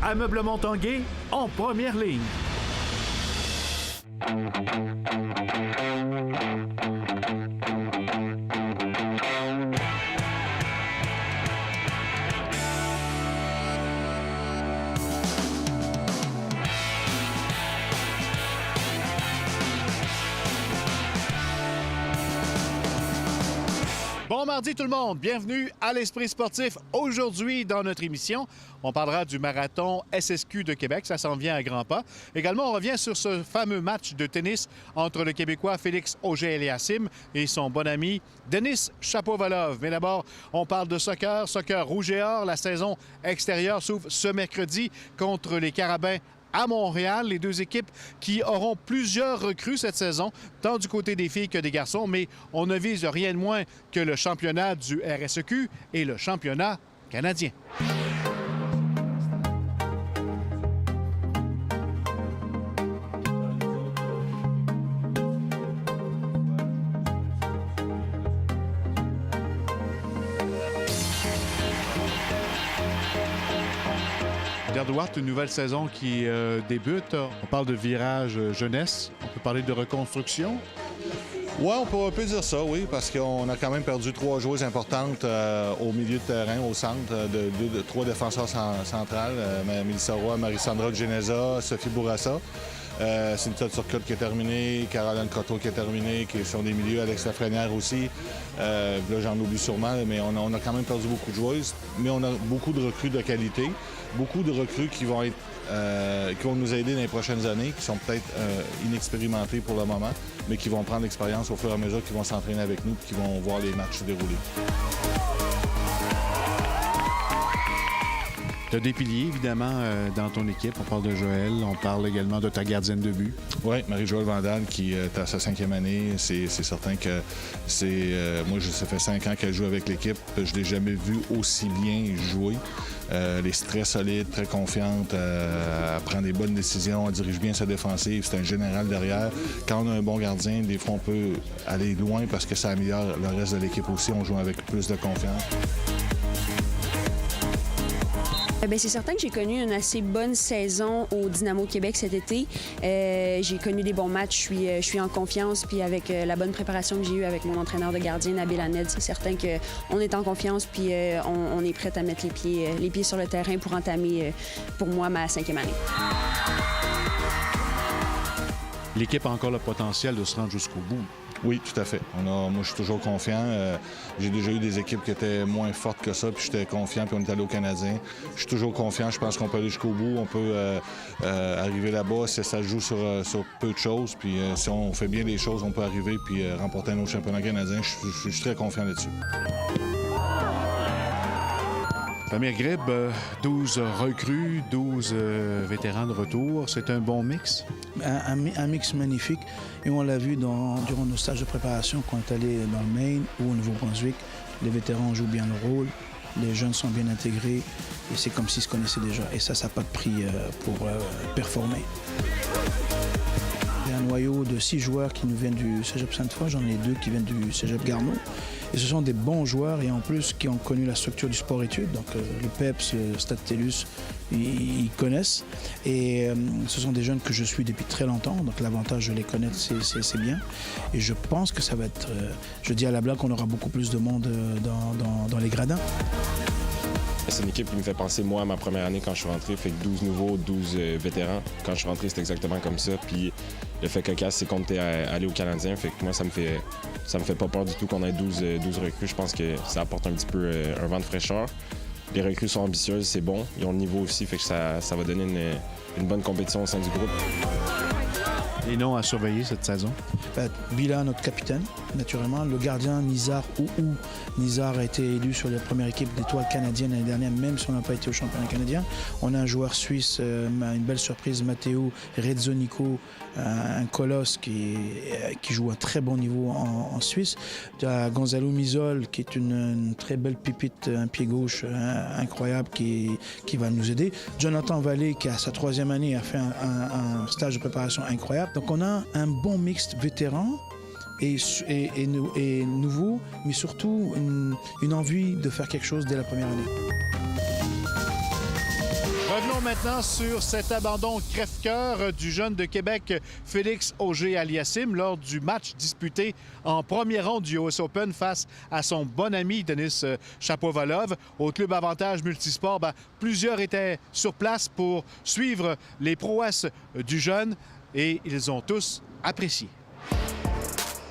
Ameublement Tanguay en première ligne. Bon mardi tout le monde, bienvenue à l'Esprit sportif. Aujourd'hui, dans notre émission, on parlera du marathon SSQ de Québec, ça s'en vient à grands pas. Également, on revient sur ce fameux match de tennis entre le Québécois Félix Auger-Aliassime et son bon ami Denis Shapovalov. Mais d'abord, on parle de soccer rouge et or. La saison extérieure s'ouvre ce mercredi contre les Carabins à Montréal, les deux équipes qui auront plusieurs recrues cette saison, tant du côté des filles que des garçons, mais on ne vise rien de moins que le championnat du RSEQ et le championnat canadien. Une nouvelle saison qui débute. On parle de virage jeunesse. On peut parler de reconstruction. Oui, on peut dire ça, oui, parce qu'on a quand même perdu 3 joueuses importantes au milieu de terrain, au centre, de 3 défenseurs centrales, Mélissa Roy, Marie-Sandra Geneza, Sophie Bourassa. Cynthia Turcotte qui est terminée, Caroline Croteau qui est terminée, qui sont des milieux, Alex Lafrenière aussi. Là, j'en oublie sûrement, mais on a quand même perdu beaucoup de joueuses. Mais on a beaucoup de recrues de qualité, beaucoup de recrues qui vont nous aider dans les prochaines années, qui sont peut-être inexpérimentées pour le moment, mais qui vont prendre l'expérience au fur et à mesure, qui vont s'entraîner avec nous et qui vont voir les matchs se dérouler. Tu as des piliers, évidemment, dans ton équipe. On parle de Joël, on parle également de ta gardienne de but. Oui, Marie-Joëlle Vandal, qui est à sa 5e année. C'est certain que moi, ça fait 5 ans qu'elle joue avec l'équipe. Je ne l'ai jamais vue aussi bien jouer. Elle est très solide, très confiante. Elle prend des bonnes décisions. Elle dirige bien sa défensive. C'est un général derrière. Quand on a un bon gardien, des fois, on peut aller loin parce que ça améliore le reste de l'équipe aussi. On joue avec plus de confiance. Bien, c'est certain que j'ai connu une assez bonne saison au Dynamo Québec cet été. J'ai connu des bons matchs, je suis en confiance, puis avec la bonne préparation que j'ai eue avec mon entraîneur de gardien, Nabil Haned, c'est certain qu'on est en confiance, puis on est prêt à mettre les pieds sur le terrain pour entamer, pour moi, ma 5e année. L'équipe a encore le potentiel de se rendre jusqu'au bout. Oui, tout à fait. Moi, je suis toujours confiant. J'ai déjà eu des équipes qui étaient moins fortes que ça, puis j'étais confiant, puis on est allé au Canadien. Je suis toujours confiant. Je pense qu'on peut aller jusqu'au bout. On peut arriver là-bas. Ça se joue sur peu de choses. Puis si on fait bien les choses, on peut arriver puis remporter un autre championnat canadien. Je suis très confiant là-dessus. Pamir Grib, 12 recrues, 12 vétérans de retour. C'est un bon mix? Un mix magnifique. Et on l'a vu durant nos stages de préparation quand on est allé dans le Maine ou au Nouveau-Brunswick. Les vétérans jouent bien le rôle, les jeunes sont bien intégrés et c'est comme s'ils se connaissaient déjà. Et ça n'a pas de prix pour performer. Il y a un noyau de 6 joueurs qui nous viennent du Cégep Sainte-Foy. J'en ai 2 qui viennent du Cégep Garneau. Et ce sont des bons joueurs et en plus qui ont connu la structure du sport-études. Donc le PEPS, le Stade TELUS, ils connaissent. Et ce sont des jeunes que je suis depuis très longtemps. Donc l'avantage de les connaître, c'est bien. Et je pense que ça va être... je dis à la blague qu'on aura beaucoup plus de monde dans les gradins. C'est une équipe qui me fait penser, moi, à ma première année quand je suis rentré. Fait que 12 nouveaux, 12 vétérans. Quand je suis rentré, c'était exactement comme ça. Puis le fait que Cass s'est compté à aller au Canadien, fait que moi, ça me fait pas peur du tout qu'on ait 12 recrues. Je pense que ça apporte un petit peu un vent de fraîcheur. Les recrues sont ambitieuses, c'est bon. Ils ont le niveau aussi, fait que ça va donner une bonne compétition au sein du groupe. Les noms à surveiller cette saison? Bila, notre capitaine, naturellement. Le gardien, Nizar Ouhou. Nizar a été élu sur la première équipe d'étoiles canadiennes l'année dernière, même si on n'a pas été au championnat canadien. On a un joueur suisse, une belle surprise, Matteo Rezzonico, un colosse qui joue à très bon niveau en Suisse. Tu as Gonzalo Mizol, qui est une très belle pépite, un pied gauche incroyable, qui va nous aider. Jonathan Vallée, qui a sa 3e année, a fait un stage de préparation incroyable. Donc on a un bon mix vétéran et nouveau, mais surtout une envie de faire quelque chose dès la première année. Revenons maintenant sur cet abandon crève-cœur du jeune de Québec, Félix Auger-Aliassime, lors du match disputé en première ronde du US Open face à son bon ami Denis Shapovalov. Au Club Avantage Multisport, plusieurs étaient sur place pour suivre les prouesses du jeune et ils ont tous apprécié.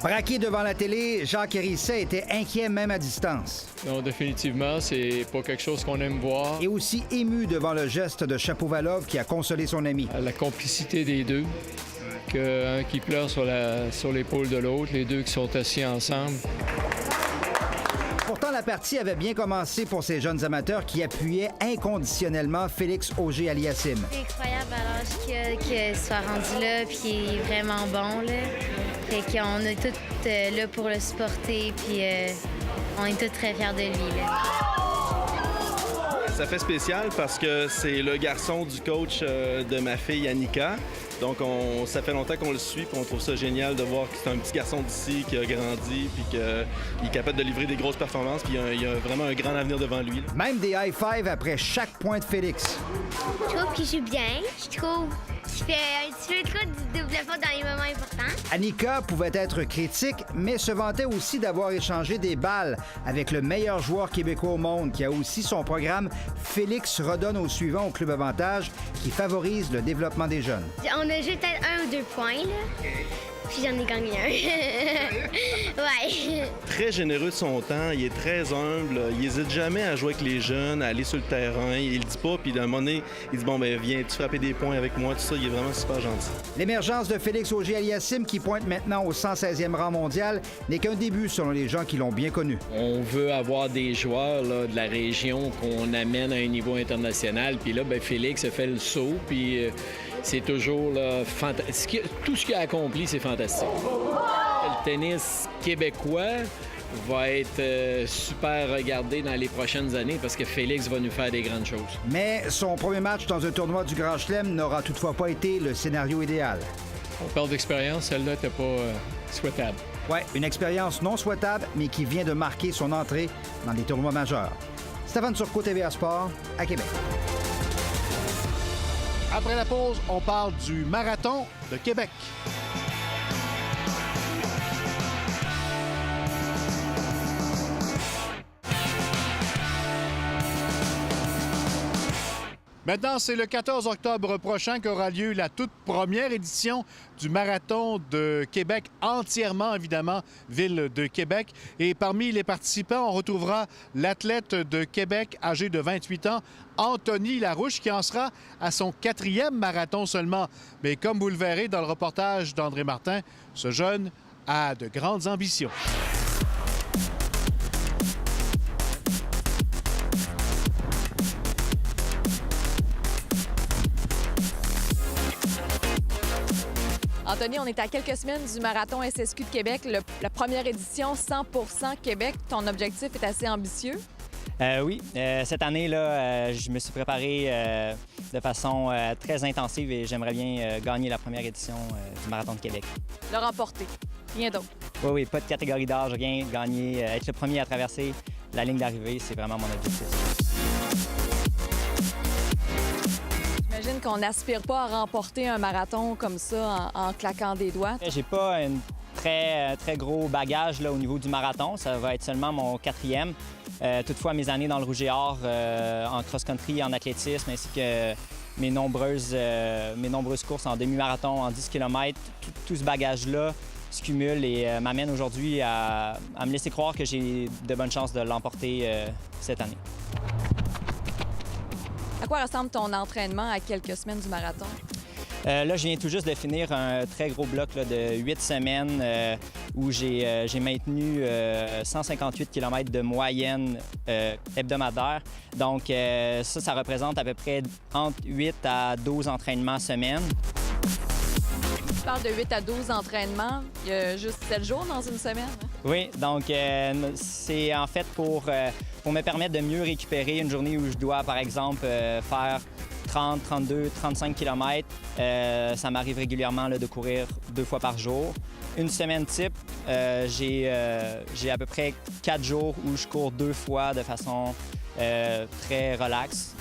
Braqué devant la télé, Jacques Hérisset était inquiet même à distance. Non, définitivement, c'est pas quelque chose qu'on aime voir. Et aussi ému devant le geste de Shapovalov qui a consolé son ami. La complicité des deux, qu'un qui pleure sur l'épaule de l'autre, les deux qui sont assis ensemble. Pourtant, la partie avait bien commencé pour ces jeunes amateurs qui appuyaient inconditionnellement Félix Auger-Aliassime. C'est incroyable à l'âge qu'il soit rendu là puis qu'il est vraiment bon. Là. Fait qu'on est tous là pour le supporter puis on est tous très fiers de lui. Là. Ça fait spécial parce que c'est le garçon du coach de ma fille Annika. Donc, ça fait longtemps qu'on le suit et on trouve ça génial de voir que c'est un petit garçon d'ici qui a grandi puis qu'il est capable de livrer des grosses performances puis il a vraiment un grand avenir devant lui. Là. Même des high-fives après chaque point de Félix. Je trouve qu'il joue bien. Je trouve qu'il fait un petit peu trop du double faute dans les moments importants. Annika pouvait être critique, mais se vantait aussi d'avoir échangé des balles avec le meilleur joueur québécois au monde qui a aussi son programme Félix redonne au suivant au Club Avantage qui favorise le développement des jeunes. On a joué peut-être 1 ou 2 points, là. Puis j'en ai gagné un. Ouais. Très généreux de son temps, il est très humble, il n'hésite jamais à jouer avec les jeunes, à aller sur le terrain, il le dit pas, puis d'un moment donné, il dit « Bon, ben viens, tu frapper des points avec moi », tout ça, il est vraiment super gentil. L'émergence de Félix Auger-Aliassime qui pointe maintenant au 116e rang mondial n'est qu'un début selon les gens qui l'ont bien connu. On veut avoir des joueurs là, de la région qu'on amène à un niveau international. Puis là, Félix a fait le saut, puis c'est toujours là, fantastique. Tout ce qu'il a accompli, c'est fantastique. Le tennis québécois va être super regardé dans les prochaines années parce que Félix va nous faire des grandes choses. Mais son premier match dans un tournoi du Grand Chelem n'aura toutefois pas été le scénario idéal. On parle d'expérience, celle-là n'était pas souhaitable. Ouais, une expérience non souhaitable, mais qui vient de marquer son entrée dans des tournois majeurs. Stéphane Turcot, TVA Sport, à Québec. Après la pause, on parle du marathon de Québec. Maintenant, c'est le 14 octobre prochain qu'aura lieu la toute première édition du Marathon de Québec, entièrement, évidemment, ville de Québec. Et parmi les participants, on retrouvera l'athlète de Québec âgé de 28 ans, Anthony Larouche, qui en sera à son 4e marathon seulement. Mais comme vous le verrez dans le reportage d'André Martin, ce jeune a de grandes ambitions. Anthony, on est à quelques semaines du marathon SSQ de Québec, la première édition 100% Québec. Ton objectif est assez ambitieux. Oui, cette année-là, je me suis préparé de façon très intensive et j'aimerais bien gagner la première édition du Marathon de Québec. Le remporter, rien d'autre. Oui, pas de catégorie d'âge, rien. Gagner, être le premier à traverser la ligne d'arrivée, c'est vraiment mon objectif. J'imagine qu'on n'aspire pas à remporter un marathon comme ça en claquant des doigts. J'ai pas un très gros bagage là, au niveau du marathon. Ça va être seulement mon 4e. Toutefois, mes années dans le Rouge et Or, en cross-country, en athlétisme, ainsi que mes nombreuses courses en demi-marathon, en 10 km, tout ce bagage-là se cumule et m'amène aujourd'hui à me laisser croire que j'ai de bonnes chances de l'emporter cette année. À quoi ressemble ton entraînement à quelques semaines du marathon? Là, je viens tout juste de finir un très gros bloc là, de 8 semaines où j'ai maintenu 158 km de moyenne hebdomadaire. Donc, ça représente à peu près entre 8 à 12 entraînements semaine. Tu parles de 8 à 12 entraînements. Il y a juste 7 jours dans une semaine. Oui, donc c'est en fait pour me permettre de mieux récupérer une journée où je dois, par exemple, faire 30, 32, 35 km. Ça m'arrive régulièrement là, de courir 2 fois par jour. Une semaine type, j'ai à peu près 4 jours où je cours 2 fois de façon très relaxe.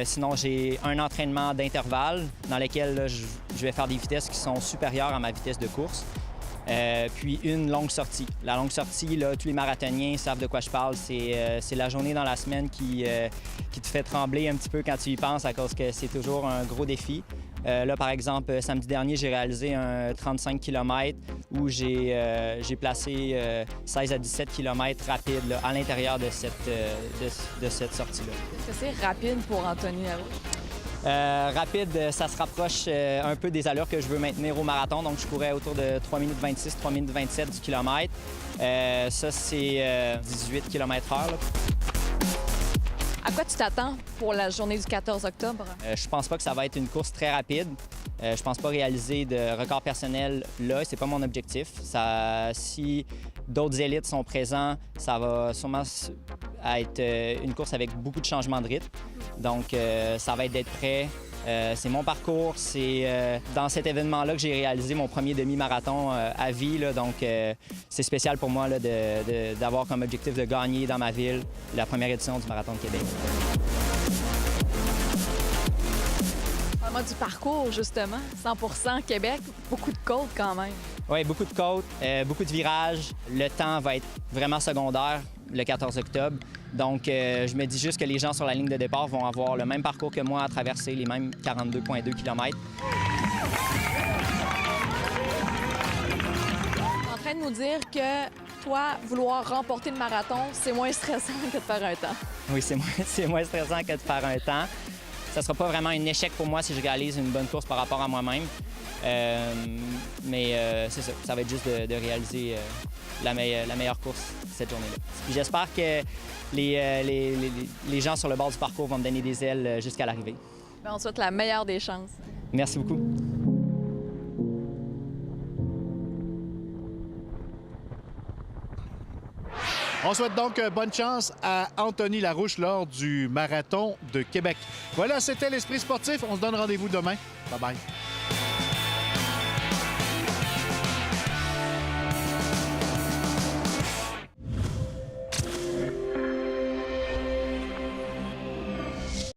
Sinon, j'ai un entraînement d'intervalle dans lequel là, je vais faire des vitesses qui sont supérieures à ma vitesse de course. Puis une longue sortie. La longue sortie, là, tous les marathoniens savent de quoi je parle. C'est la journée dans la semaine qui te fait trembler un petit peu quand tu y penses à cause que c'est toujours un gros défi. Là, par exemple, samedi dernier, j'ai réalisé un 35 km où j'ai placé 16 à 17 km rapides là, à l'intérieur de cette sortie-là. Est-ce que c'est rapide pour Anthony Larouche? Rapide, ça se rapproche un peu des allures que je veux maintenir au marathon. Donc, je courais autour de 3 minutes 26, 3 minutes 27 du kilomètre. Ça, c'est 18 km/h. À quoi tu t'attends pour la journée du 14 octobre? Je pense pas que ça va être une course très rapide. Je pense pas réaliser de record personnel là. C'est pas mon objectif. Si d'autres élites sont présents, ça va sûrement être une course avec beaucoup de changements de rythme. Donc, ça va être d'être prêt. C'est mon parcours. C'est dans cet événement-là que j'ai réalisé mon premier demi-marathon à vie. Là. Donc, c'est spécial pour moi là, d'avoir comme objectif de gagner dans ma ville la première édition du Marathon de Québec. Parle-moi du parcours, justement. 100% Québec, beaucoup de côtes quand même. Oui, beaucoup de côtes, beaucoup de virages. Le temps va être vraiment secondaire le 14 octobre. Donc, je me dis juste que les gens sur la ligne de départ vont avoir le même parcours que moi à traverser les mêmes 42,2 km. Tu es en train de nous dire que toi, vouloir remporter le marathon, c'est moins stressant que de faire un temps. Oui, c'est moins stressant que de faire un temps. Ça ne sera pas vraiment un échec pour moi si je réalise une bonne course par rapport à moi-même. Mais c'est ça. Ça va être juste de réaliser la meilleure course cette journée-là. Puis j'espère que les gens sur le bord du parcours vont me donner des ailes jusqu'à l'arrivée. Bien, on te souhaite la meilleure des chances. Merci beaucoup. On souhaite donc bonne chance à Anthony Larouche lors du Marathon de Québec. Voilà, c'était l'Esprit sportif. On se donne rendez-vous demain. Bye-bye.